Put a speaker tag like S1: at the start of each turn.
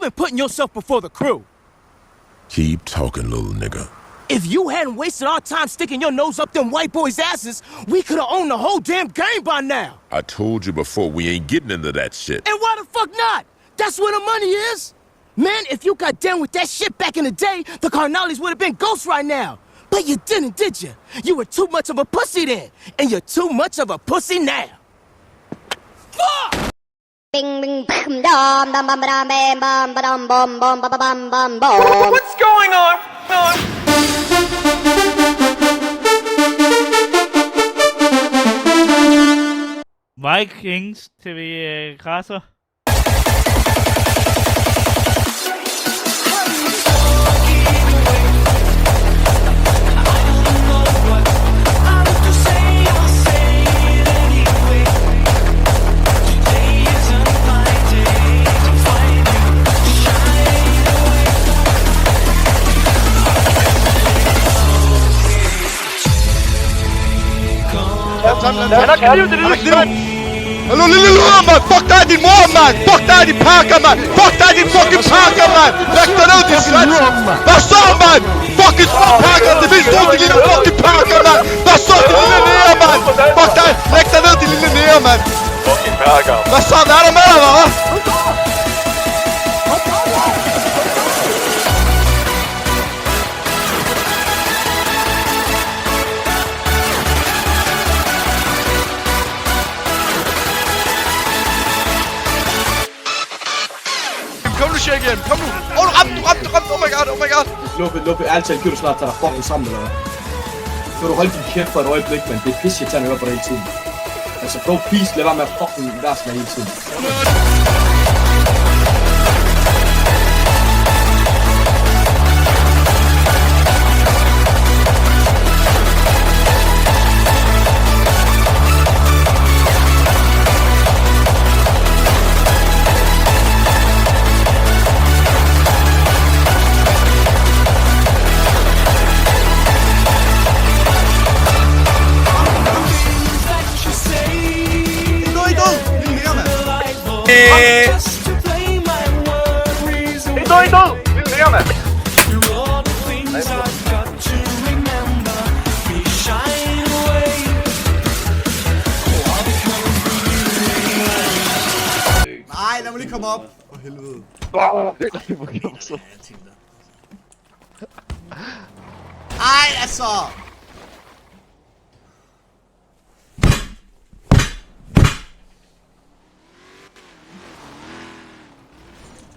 S1: been putting yourself before the crew.
S2: Keep talking, little nigga.
S1: If you hadn't wasted our time sticking your nose up them white boys' asses, we could have owned the whole damn game by now.
S2: I told you before, we ain't getting into that shit.
S1: And why the fuck not? That's where the money is. Man, if you got down with that shit back in the day, the Carnales would have been ghosts right now. But you didn't, did you? You were too much of a pussy then, and you're too much of a pussy now. Fuck!
S3: Bing bing bam dum dum bam bam bam bam bam bam bam bam bam bam.
S4: What's going on?
S5: Vikings TV Græsser.
S6: Hallo lille luder, mand! Fuck dig din mor, mand! Fuck dig din pakker, mand! Fuck dig din fucking pakker, mand! Læg dig ned, din svans! Hvad så, mand? Fucking små pakker! Det vil stå, din lille fucking pakker, mand! Hvad så, din lille nære, mand? Fuck dig! Læg dig ned, din lille nære, mand!
S4: Fucking pakker.
S6: Hvad så? Hvad er der med dig, hva'? Kom nu, Shake hjem. Kom nu. Åh, du ramte. Oh my god.
S7: Luppe, ærligt talt, kan du snart tage dig fucking sammen, eller hvad? Kan du holde din kæft for et øjeblik, men det er pisse, jeg tager at høre på det hele tiden. Altså, bro, please, lad være med at fucking være sådan hele tiden.
S6: Nej, lad mig lige komme op. For helvede. Ej, altså.